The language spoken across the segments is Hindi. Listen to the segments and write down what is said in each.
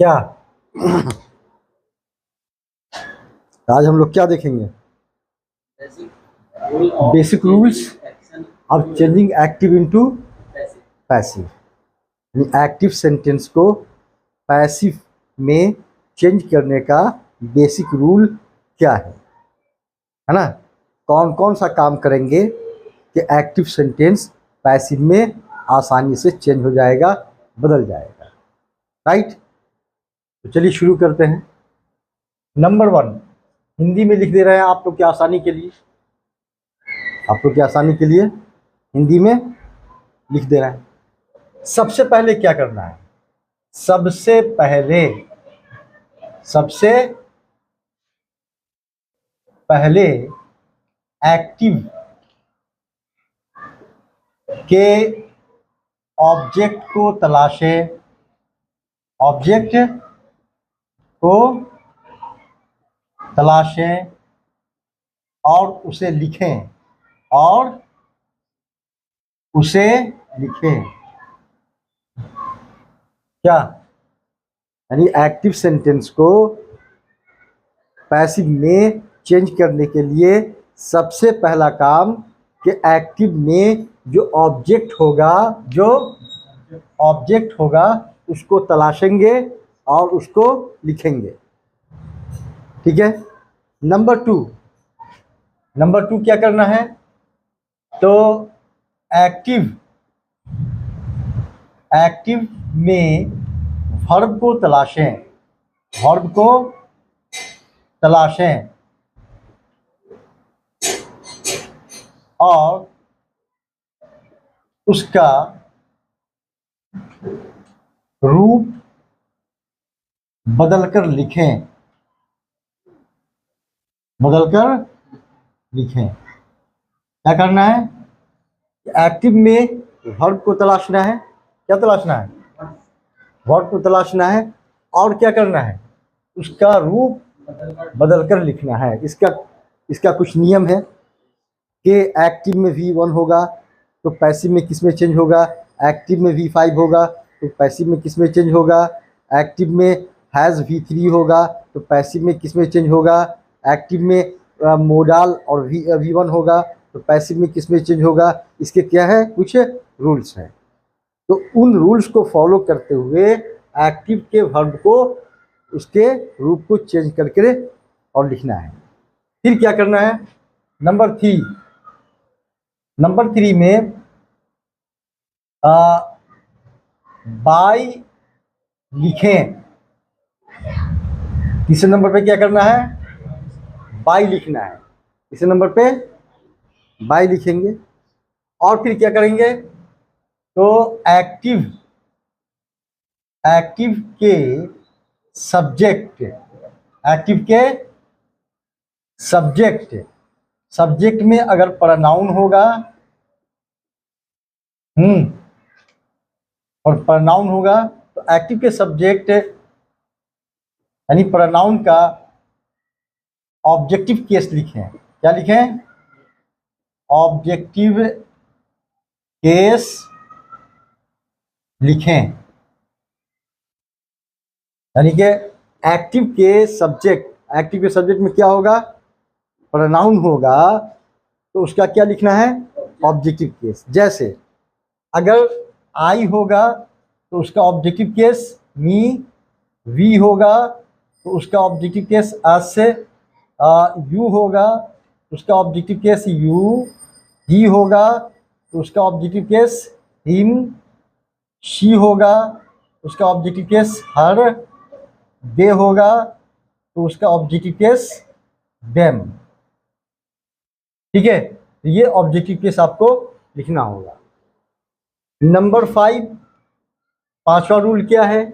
क्या आज हम लोग क्या देखेंगे? Basic rules of changing active into passive. Active sentence को पैसिव में चेंज करने का बेसिक रूल क्या है ना? कौन कौन सा काम करेंगे कि एक्टिव सेंटेंस पैसिव में आसानी से चेंज हो जाएगा, बदल जाएगा। राइट, तो चलिए शुरू करते हैं। नंबर 1 हिंदी में लिख दे रहे हैं आप लोग की आसानी के लिए, हिंदी में लिख दे रहे हैं। सबसे पहले क्या करना है? सबसे पहले एक्टिव के ऑब्जेक्ट को तलाशें, और उसे लिखें, क्या यानी एक्टिव सेंटेंस को पैसिव में चेंज करने के लिए सबसे पहला काम कि एक्टिव में जो ऑब्जेक्ट होगा उसको तलाशेंगे और उसको लिखेंगे। ठीक है। नंबर टू क्या करना है? तो एक्टिव में वर्ब को तलाशें और उसका रूप बदलकर लिखें। क्या करना है? एक्टिव में वर्ब को तलाशना है। क्या तलाशना है? वर्ब को तलाशना है और क्या करना है? उसका रूप बदलकर लिखना है। इसका कुछ नियम है कि एक्टिव में V1 होगा तो पैसिव में किस में चेंज होगा, एक्टिव में V5 होगा तो पैसिव में किस में चेंज होगा, एक्टिव में हैज़ V3 होगा तो पैसिव में किस में चेंज होगा, एक्टिव में मोडाल और V1 होगा तो पैसिव में किस में चेंज होगा। इसके क्या है? कुछ रूल्स हैं। तो उन रूल्स को फॉलो करते हुए एक्टिव के वर्ब को उसके रूप को चेंज करके और लिखना है। फिर क्या करना है? नंबर 3 में बाय लिखें। तीसरे नंबर पे क्या करना है? बाय लिखना है। तीसरे नंबर पे बाय लिखेंगे और फिर क्या करेंगे? तो एक्टिव के सब्जेक्ट में अगर प्रोनाउन होगा और प्रोनाउन होगा तो एक्टिव के सब्जेक्ट यानी प्रोनाउन का ऑब्जेक्टिव केस लिखें। क्या लिखें? ऑब्जेक्टिव केस लिखें। यानी कि एक्टिव के सब्जेक्ट में क्या होगा? प्रोनाउन होगा तो उसका क्या लिखना है? Objective case. जैसे अगर आई होगा तो उसका ऑब्जेक्टिव केस मी, वी होगा तो उसका ऑब्जेक्टिव केस अस, यू होगा तो उसका ऑब्जेक्टिव केस यू, ही होगा तो उसका ऑब्जेक्टिव केस हिम, शी होगा तो उसका ऑब्जेक्टिव केस हर, दे होगा तो उसका ऑब्जेक्टिव केस देम। ठीक है, ये ऑब्जेक्टिव केस आपको लिखना होगा। नंबर 5 पांचवा रूल क्या है?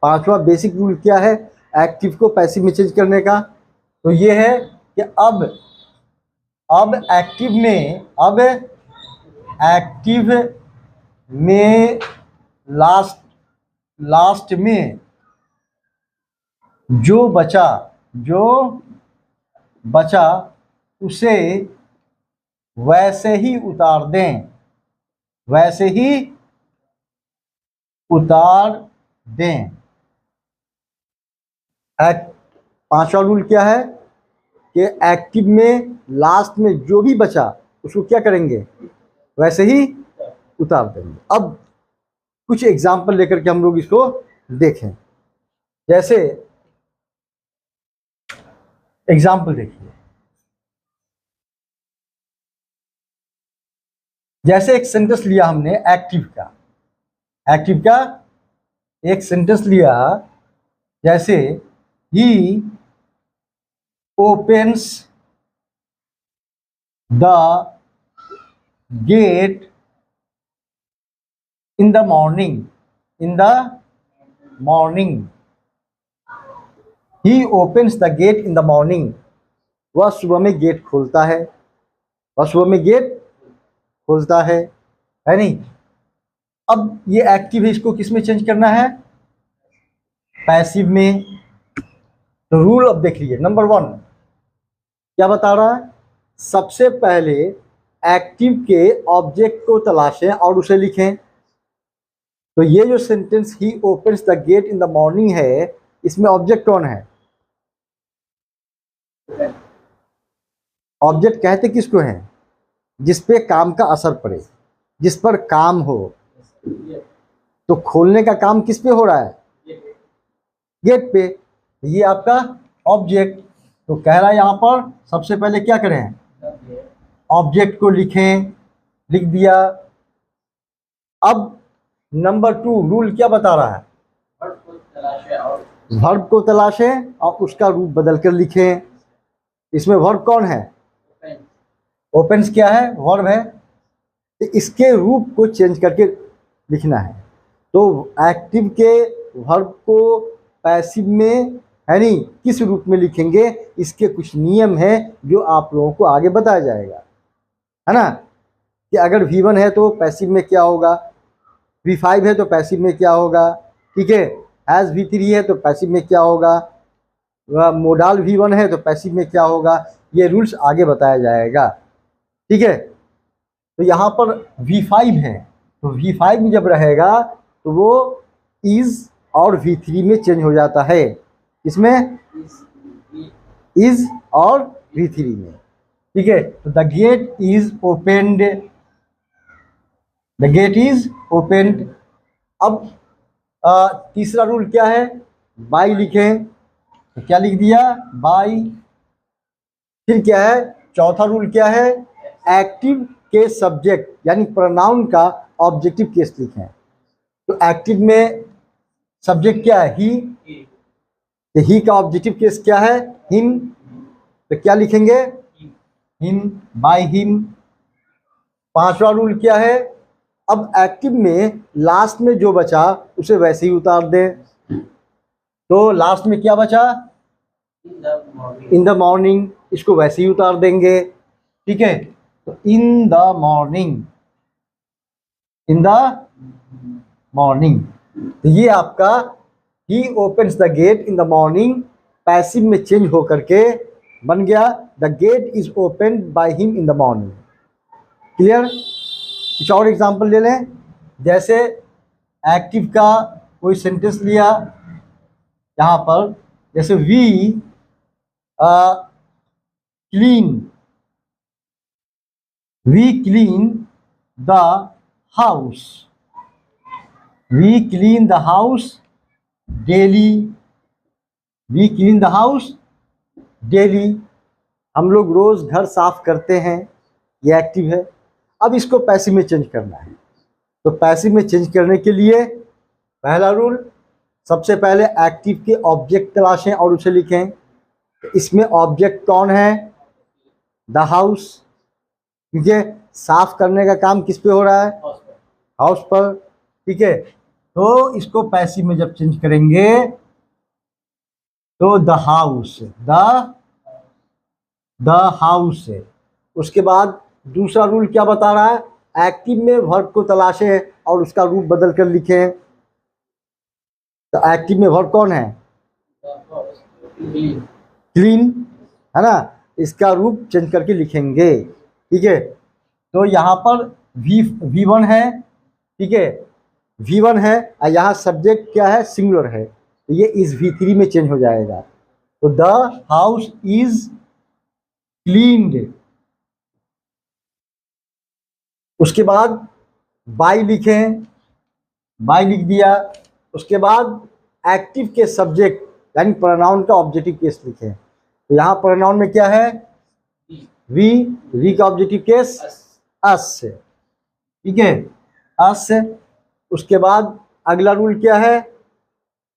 पांचवा बेसिक रूल क्या है एक्टिव को पैसिव में चेंज करने का? तो ये है कि अब एक्टिव में लास्ट में जो बचा उसे वैसे ही उतार दें। पांचवा रूल क्या है कि एक्टिव में लास्ट में जो भी बचा उसको क्या करेंगे, वैसे ही उतार देंगे। अब कुछ एग्जाम्पल लेकर के हम लोग इसको देखें। जैसे एग्जाम्पल देखिए, जैसे एक सेंटेंस लिया हमने एक्टिव का एक सेंटेंस लिया, जैसे ही opens the gate in the morning, he opens the gate in the morning, वह सुबह में गेट खोलता है, है नहीं। अब ये एक्टिव है, इसको किस में चेंज करना है, पैसिव में। तो रूल अब देख लीजिए, नंबर 1 क्या बता रहा है, सबसे पहले एक्टिव के ऑब्जेक्ट को तलाशें और उसे लिखें। तो ये जो sentence he opens the gate in the morning है, इसमें ऑब्जेक्ट कौन है, ऑब्जेक्ट कहते किसको हैं, जिस पे काम का असर पड़े, जिस पर काम हो। तो खोलने का काम किस पे हो रहा है, गेट पे, ये आपका ऑब्जेक्ट। तो कह रहा है यहाँ पर सबसे पहले क्या करें, ऑब्जेक्ट को लिखें, लिख दिया। अब नंबर 2 रूल क्या बता रहा है, वर्ब को तलाशें और उसका रूप बदल कर लिखें। इसमें वर्ब कौन है, ओपन्स क्या है, वर्ब है। तो इसके रूप को चेंज करके लिखना है। तो एक्टिव के वर्ब को पैसिव में, है नहीं, किस रूप में लिखेंगे, इसके कुछ नियम हैं जो आप लोगों को आगे बताया जाएगा, है ना। कि अगर V1 है तो पैसिव में क्या होगा, V5 है तो पैसिव में क्या होगा, ठीक है। एज V3 है तो पैसिव में क्या होगा, मोडाल V1 है तो पैसिव में क्या होगा, ये रूल्स आगे बताया जाएगा, ठीक है। तो यहाँ पर V5 है, तो V5 में जब रहेगा तो वो इज और V3 में चेंज हो जाता है। इसमें इज और V3 में, ठीक है। तो द गेट इज ओपेंड, अब तीसरा रूल क्या है, बाय लिखें। तो क्या लिख दिया, बाय। फिर क्या है, चौथा रूल क्या है, एक्टिव के सब्जेक्ट यानी प्रोनाउन का ऑब्जेक्टिव केस लिखें। तो एक्टिव में सब्जेक्ट क्या है, ही, तो ही का ऑब्जेक्टिव केस क्या है, हिम। तो क्या लिखेंगे, हिम, बाय हिम। पांचवा रूल क्या है, अब एक्टिव में लास्ट में जो बचा उसे वैसे ही उतार दें। तो लास्ट में क्या बचा, इन द मॉर्निंग, इसको वैसे ही उतार देंगे, ठीक है। तो इन द मॉर्निंग, तो ये आपका ही opens the gate in the morning passive में चेंज होकर के बन गया the gate is open by him in the morning. Clear. कुछ और एग्जांपल ले लें, जैसे एक्टिव का कोई सेंटेंस लिया यहाँ पर, जैसे we clean the house, daily, हम लोग रोज घर साफ करते हैं, ये एक्टिव है। अब इसको पैसिव में चेंज करना है। तो पैसिव में चेंज करने के लिए पहला रूल, सबसे पहले एक्टिव के ऑब्जेक्ट तलाशें और उसे लिखें। तो इसमें ऑब्जेक्ट कौन है, द हाउस, क्योंकि साफ करने का काम किस पे हो रहा है, हाउस पर, ठीक है। तो इसको पैसिव में जब चेंज करेंगे तो द हाउस है। उसके बाद दूसरा रूल क्या बता रहा है, एक्टिव में वर्ब को तलाशें और उसका रूप बदल कर लिखें। तो एक्टिव में वर्ब कौन है, क्लीन, है ना, इसका रूप चेंज करके लिखेंगे, ठीक है। तो यहाँ पर V1 है, ठीक है, V1 है और यहाँ सब्जेक्ट क्या है, सिंगुलर है, तो ये इस V3 में चेंज हो जाएगा। तो द हाउस इज क्लीन्ड। उसके बाद बाय लिखें, बाय लिख दिया। उसके बाद एक्टिव के सब्जेक्ट यानी प्रोनाउन का ऑब्जेक्टिव केस लिखें। तो यहाँ प्रोनाउन में क्या है, वी का ऑब्जेक्टिव केस अस, ठीक है, अस। उसके बाद अगला रूल क्या है,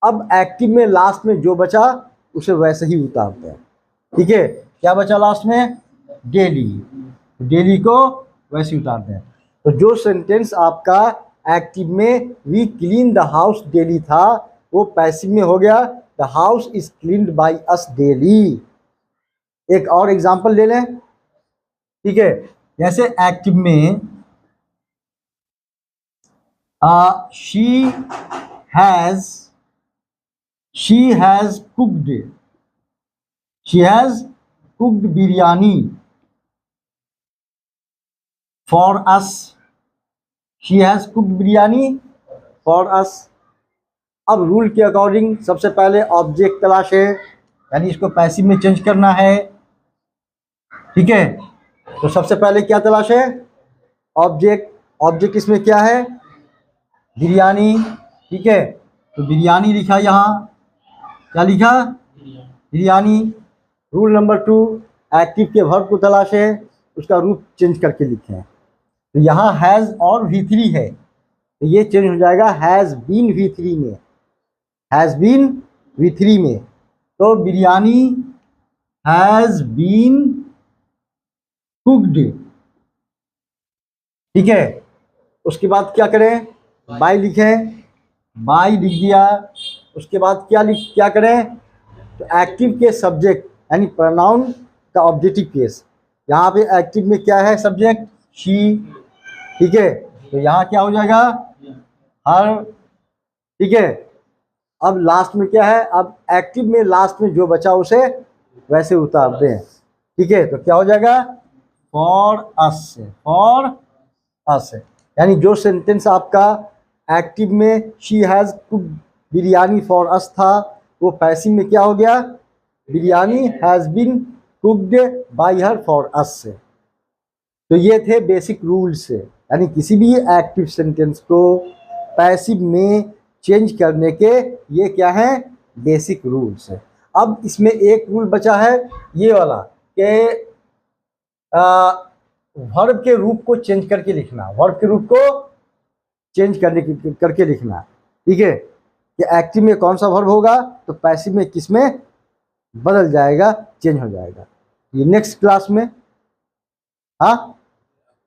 अब एक्टिव में लास्ट में जो बचा उसे वैसे ही उतारते हैं, ठीक है। क्या बचा लास्ट में, डेली, डेली को वैसे ही उतारते हैं। तो जो सेंटेंस आपका एक्टिव में we clean the house daily था, वो पैसिव में हो गया the house is cleaned by us daily. एक और एग्जांपल ले लें, ठीक है। जैसे एक्टिव में she has cooked biryani for us, she has cooked biryani for अस। अब रूल के अकॉर्डिंग सबसे पहले ऑब्जेक्ट तलाश है, यानी इसको पैसिव में चेंज करना है, ठीक है। तो सबसे पहले क्या तलाश है, ऑब्जेक्ट। ऑब्जेक्ट इसमें क्या है, बिरयानी, ठीक है। तो बिरयानी लिखा, यहाँ क्या लिखा, बिरयानी। रूल नंबर 2, एक्टिव के वर्ब को तलाश है, उसका रूप चेंज करके लिखें। तो यहाँ हैज़ और V3 है, तो ये चेंज हो जाएगा हैज़ बीन V3 में, हैज़ बीन V3 में। तो बिरयानी हैज़ बीन कुक्ड, ठीक है। उसके बाद क्या करें, बाय लिखें, बाय लिख दिया। उसके बाद क्या करें, तो एक्टिव के सब्जेक्ट यानी प्रोनाउन का ऑब्जेक्टिव केस। यहाँ पे एक्टिव में क्या है, सब्जेक्ट शी, ठीक है। तो यहाँ क्या हो जाएगा, हर, ठीक है। अब लास्ट में क्या है, अब एक्टिव में लास्ट में जो बचा उसे वैसे उतार दें, ठीक है। तो क्या हो जाएगा, फॉर अस, फॉर अस। यानी जो सेंटेंस आपका एक्टिव में she has cooked biryani for us था, वो पैसिव में क्या हो गया, biryani has been cooked by her for us. तो ये थे बेसिक रूल्स, यानी किसी भी एक्टिव सेंटेंस को पैसिव में चेंज करने के ये क्या है, बेसिक रूल्स। अब इसमें एक रूल बचा है ये वाला कि वर्ब के रूप को चेंज करके लिखना, वर्ब के रूप को चेंज करके लिखना, ठीक है। कि एक्टिव में कौन सा वर्ब होगा तो पैसिव में किस में बदल जाएगा, चेंज हो जाएगा। ये नेक्स्ट क्लास में, हाँ।